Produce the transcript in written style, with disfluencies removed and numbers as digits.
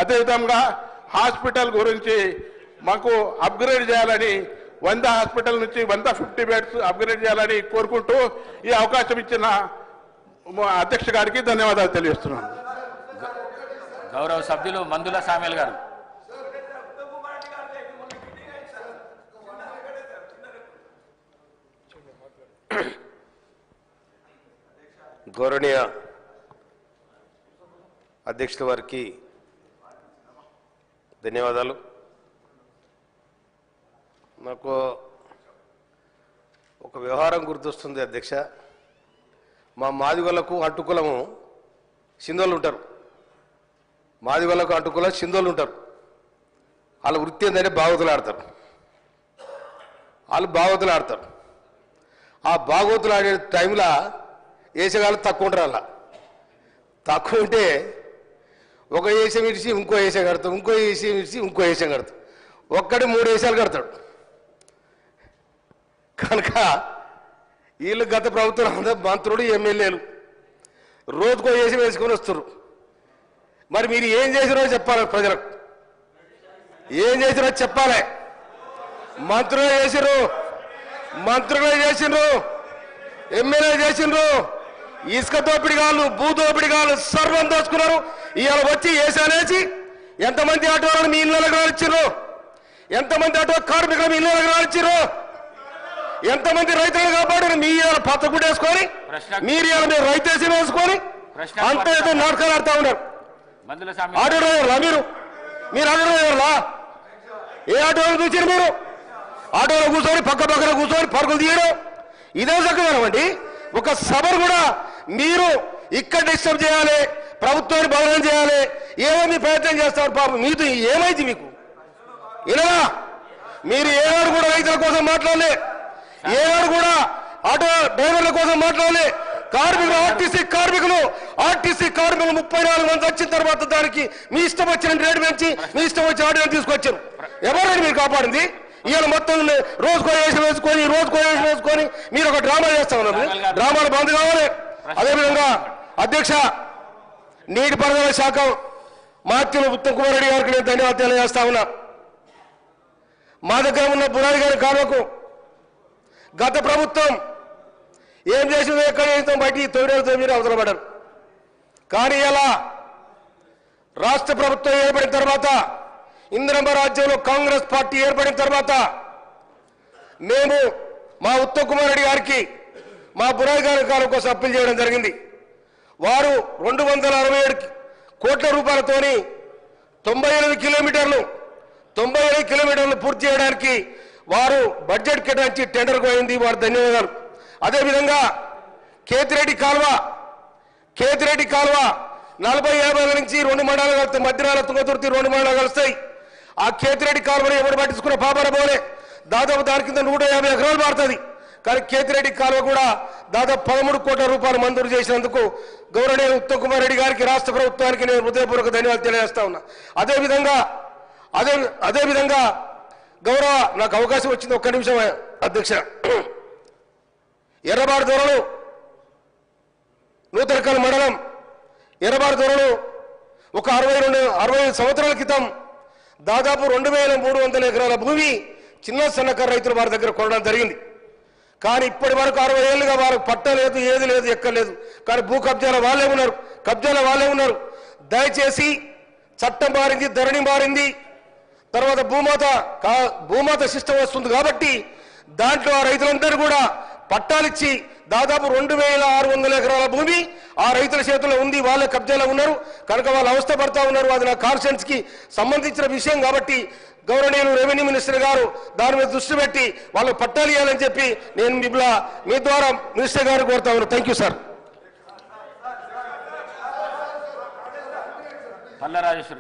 అదేవిధంగా హాస్పిటల్ గురించి మాకు అప్గ్రేడ్ చేయాలని 100 హాస్పిటల్ నుంచి 150 బెడ్స్ అప్గ్రేడ్ చేయాలని కోరుకుంటూ ఈ అవకాశం ఇచ్చిన అధ్యక్ష గారికి ధన్యవాదాలు తెలియజేస్తున్నాను. గౌరవ సభ్యులు మందుల సామ్యాల్ గారు. గౌరవనీయ అధ్యక్షుల వారికి ధన్యవాదాలు. నాకు ఒక వ్యవహారం గుర్తొస్తుంది అధ్యక్ష. మా మాదిగోళ్లకు అడ్డుకులము సింధోళ్ళు ఉంటారు. మాదిగోళ్లకు అడ్డుకుల సింధోళ్ళు ఉంటారు. వాళ్ళ వృత్తి ఏంటంటే భాగవతులు ఆడతారు. వాళ్ళు భాగవతులు ఆడతారు. ఆ భాగవతులు ఆడే టైంలో వేసేగాళ్ళు తక్కువ ఉంటారు. అలా తక్కువ ఉంటే ఒక వేషం ఇడిచి ఇంకో వేషం కడతాం, ఇంకో వేషం ఇడిచి ఇంకో వేషం కడతాం. ఒక్కటి 3 వేషాలు కడతాడు. కనుక వీళ్ళు గత ప్రభుత్వం మంత్రులు ఎమ్మెల్యేలు రోజుకో వేషం వేసుకొని వస్తారు. మరి మీరు ఏం చేసిరో చెప్పాలి, ప్రజలకు ఏం చేసిరో చెప్పాలి. మంత్రులు చేసిండ్రు, ఎమ్మెల్యే చేసిండ్రు, ఇసుక దోపిడిగాళ్ళు, భూ దోపిడిగాళ్ళు సర్వం దోచుకున్నారు. ఇవాళ వచ్చి వేసానేసి ఎంతమంది ఆటోలను మీ ఇళ్ళకి రానిచ్చారు, ఎంతమంది ఆటో కార్మికులు మీ ఇళ్ళకి రానిచ్చారు, ఎంతమంది రైతులు కాపాడారు. మీ ఇవాళ పచ్చగుడ్డ వేసుకొని మీరు ఇవాళ మీరు రైతేసి వేసుకొని అంత ఏదో నాటకాలు ఆడుతూ ఉన్నారు. ఆటో డ్రైవర్లా మీరు ఆటో డ్రైవర్లా? ఏ ఆటోలో చూసారు మీరు? ఆటోలో కూర్చొని పక్కన కూర్చొని పరుగులు తీయడం ఇదే చక్కదనమండి. ఒక సభను కూడా మీరు ఇక్కడ డిస్టర్బ్ చేయాలి, ప్రభుత్వాన్ని బలనం చేయాలి, ఏమో మీ ప్రయత్నం చేస్తారు. పాపం మీతో ఏమైంది మీకు? ఇలా మీరు ఏనాడు కూడా రైతుల కోసం మాట్లాడలే, ఏనాడు కూడా ఆటో డ్రైవర్ల కోసం మాట్లాడలే. కార్మికులు ఆర్టీసీ కార్మికులు 34 మంది వచ్చిన తర్వాత దానికి మీ ఇష్టం వచ్చిన రేటు పెంచి మీ ఇష్టం వచ్చిన ఆటోని తీసుకొచ్చారు. ఎవరండి మీరు కాపాడింది? ఇవాళ మొత్తం రోజుకో వేషం వేసుకొని మీరు ఒక డ్రామా చేస్తా ఉన్నారు. డ్రామాలు బంద్ కావాలి. అదేవిధంగా అధ్యక్ష, నీటిపారుదల శాఖ మాత్యులు ఉత్తమ్ కుమార్ రెడ్డి గారికి నేను ధన్యవాదాలు తెలియజేస్తా ఉన్నా. మా దగ్గర ఉన్న బురాయి గారి కాలువకు గత ప్రభుత్వం ఏం చేసిందో ఎక్కడ చేస్తాం బయటికి తొమ్మిది మీరు అవసరపడ్డారు. కానీ ఇలా రాష్ట్ర ప్రభుత్వం ఏర్పడిన తర్వాత, ఇందిరమ్మ రాజ్యంలో కాంగ్రెస్ పార్టీ ఏర్పడిన తర్వాత మేము మా ఉత్తమ్ కుమార్ రెడ్డి గారికి మా బురాయి గారి కాలం కోసం అప్పీల్ చేయడం జరిగింది. వారు 267 కోట్ల రూపాయలతోని 98 కిలోమీటర్లు పూర్తి చేయడానికి వారు బడ్జెట్ కేటాయించి టెండర్ పోయింది. వారు ధన్యవాదాలు. అదేవిధంగా కేతిరెడ్డి కాలువ 40-50 నుంచి 2 మండలాలు కలుస్తాయి. మధ్యరాల తుంగతుర్తి 2 మండలాలు కలుస్తాయి. ఆ కేతిరెడ్డి కాలువని ఎవరు పట్టించుకున్న పాపన పోలే. దాదాపు దాని కింద 150 ఎకరాలు మారుతుంది. కానీ కేతిరెడ్డి కాలువ కూడా దాదాపు 13 కోట్ల రూపాయలు మంజూరు చేసినందుకు గౌరవనీయ ఉత్తమ్ కుమార్ రెడ్డి గారికి, రాష్ట్ర ప్రభుత్వానికి నేను హృదయపూర్వక ధన్యవాదాలు తెలియజేస్తా ఉన్నా. అదేవిధంగా గౌరవ నాకు అవకాశం వచ్చింది, ఒక్క నిమిషం అధ్యక్ష. ఎర్రబాడు దొరలు నూతనకల్ మండలం ఎర్రబాడు దొరలు ఒక 60 సంవత్సరాల క్రితం దాదాపు 2300 ఎకరాల భూమి చిన్న సన్నకారు రైతులు వారి దగ్గర కొనడం జరిగింది. కానీ ఇప్పటి వరకు 60 ఏళ్ళుగా వారికి పట్టలేదు, ఏది లేదు, ఎక్కలేదు. కానీ భూ కబ్జాల వాళ్ళే ఉన్నారు. దయచేసి చట్టం మారింది, ధరణి మారింది, తర్వాత భూమాత సిస్టమ్ వస్తుంది. కాబట్టి దాంట్లో ఆ రైతులందరూ కూడా పట్టాలిచ్చి దాదాపు 2600 ఎకరాల భూమి ఆ రైతుల చేతుల్లో ఉంది. వాళ్ళే కబ్జాలో ఉన్నారు. కనుక వాళ్ళు అవస్థ పడతా ఉన్నారు. అది నా కాన్స్టిట్యూన్స్ కి సంబంధించిన విషయం కాబట్టి గౌరవనీయులు రెవెన్యూ మినిస్టర్ గారు దాని మీద దృష్టి పెట్టి వాళ్ళు పట్టాలు ఇవ్వాలని చెప్పి నేను మీ ద్వారా మినిస్టర్ గారు కోరుతా ఉన్నాను. Thank you sir. Palla Rajeshwara